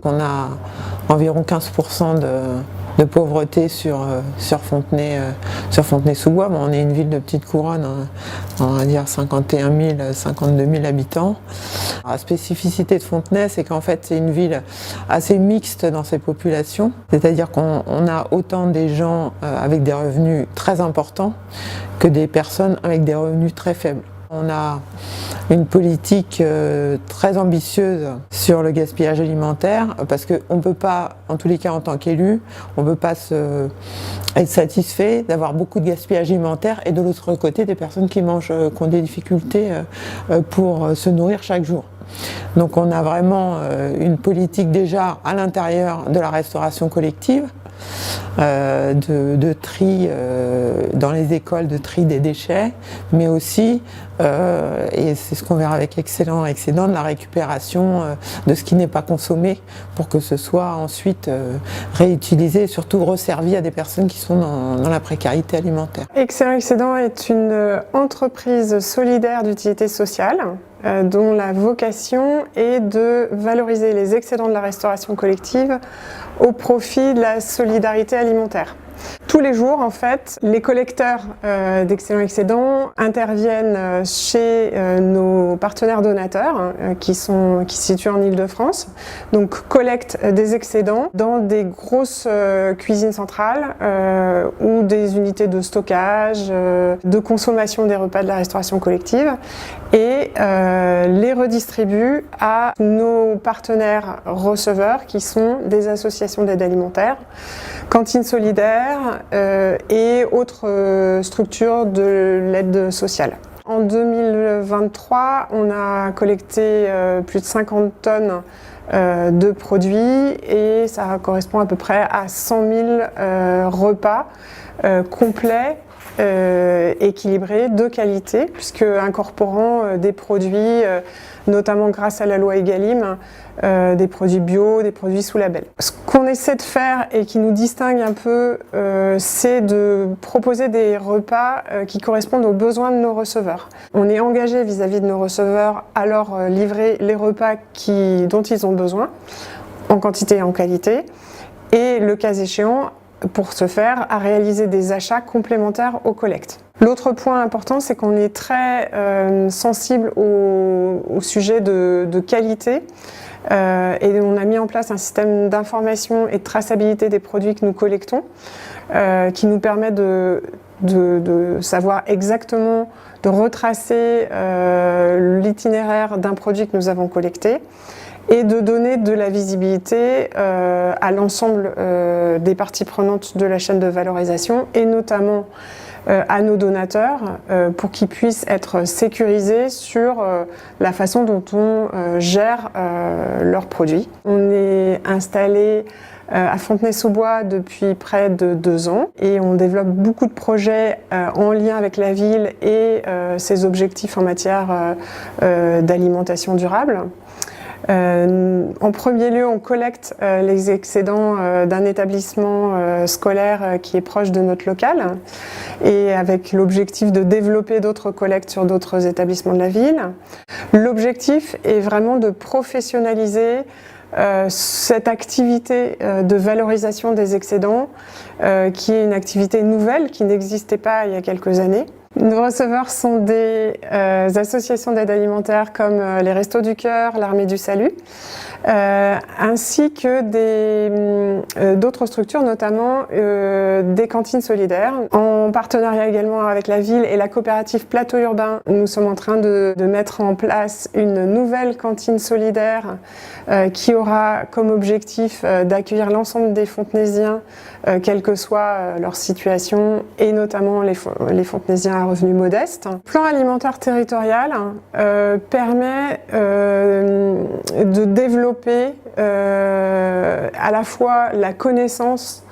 On a environ 15% de pauvreté sur Fontenay-sous-Bois. Bon, on est une ville de petite couronne, on va dire 51 000, 52 000 habitants. La spécificité de Fontenay, c'est qu'en fait c'est une ville assez mixte dans ses populations, c'est-à-dire qu'on a autant des gens avec des revenus très importants que des personnes avec des revenus très faibles. On a une politique très ambitieuse sur le gaspillage alimentaire parce qu'on ne peut pas, en tous les cas en tant qu'élu, on ne peut pas être satisfait d'avoir beaucoup de gaspillage alimentaire et de l'autre côté des personnes qui mangent, qui ont des difficultés pour se nourrir chaque jour. Donc on a vraiment une politique déjà à l'intérieur de la restauration collective, de tri dans les écoles, de tri des déchets, mais aussi, et c'est ce qu'on verra avec Excellent, de la récupération de ce qui n'est pas consommé pour que ce soit ensuite réutilisé et surtout resservi à des personnes qui sont dans la précarité alimentaire. Excellent est une entreprise solidaire d'utilité sociale dont la vocation est de valoriser les excédents de la restauration collective au profit de la solidarité alimentaire. Tous les jours, en fait, les collecteurs d'excellents excédents interviennent chez nos partenaires donateurs qui se situent en Île-de-France, donc collectent des excédents dans des grosses cuisines centrales ou des unités de stockage, de consommation des repas de la restauration collective et les redistribuent à nos partenaires receveurs qui sont des associations d'aide alimentaire, cantines solidaires et autres structures de l'aide sociale. En 2023, on a collecté plus de 50 tonnes de produits et ça correspond à peu près à 100 000 repas complets, équilibrés, de qualité, puisque incorporant des produits, notamment grâce à la loi Egalim, des produits bio, des produits sous label. Ce qu'on essaie de faire et qui nous distingue un peu, c'est de proposer des repas qui correspondent aux besoins de nos receveurs. On est engagé vis-à-vis de nos receveurs à leur livrer les repas dont ils ont besoin, en quantité et en qualité, et le cas échéant, pour ce faire, à réaliser des achats complémentaires aux collectes. L'autre point important, c'est qu'on est très sensible au sujet de qualité et on a mis en place un système d'information et de traçabilité des produits que nous collectons qui nous permet de savoir exactement, de retracer l'itinéraire d'un produit que nous avons collecté et de donner de la visibilité à l'ensemble des parties prenantes de la chaîne de valorisation et notamment à nos donateurs pour qu'ils puissent être sécurisés sur la façon dont on gère leurs produits. On est installé à Fontenay-sous-Bois depuis près de 2 ans et on développe beaucoup de projets en lien avec la ville et ses objectifs en matière d'alimentation durable. En premier lieu, on collecte les excédents d'un établissement scolaire qui est proche de notre local et avec l'objectif de développer d'autres collectes sur d'autres établissements de la ville. L'objectif est vraiment de professionnaliser cette activité de valorisation des excédents qui est une activité nouvelle qui n'existait pas il y a quelques années. Nos receveurs sont des associations d'aide alimentaire comme les Restos du Cœur, l'Armée du Salut, ainsi que d'autres structures, notamment des cantines solidaires. En partenariat également avec la ville et la coopérative Plateau Urbain, nous sommes en train de mettre en place une nouvelle cantine solidaire qui aura comme objectif d'accueillir l'ensemble des Fontenaisiens, quelle que soit leur situation, et notamment les Fontenaisiens à revenus modestes. Le plan alimentaire territorial permet de développer à la fois la connaissance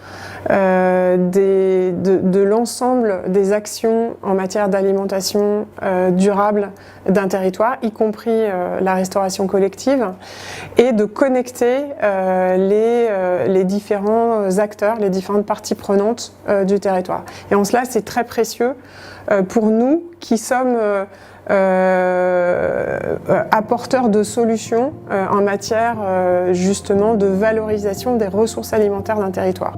de l'ensemble des actions en matière d'alimentation durable d'un territoire, y compris la restauration collective, et de connecter les différents acteurs, les différentes parties prenantes du territoire. Et en cela, c'est très précieux pour nous qui sommes apporteurs de solutions en matière justement de valorisation des ressources alimentaires d'un territoire.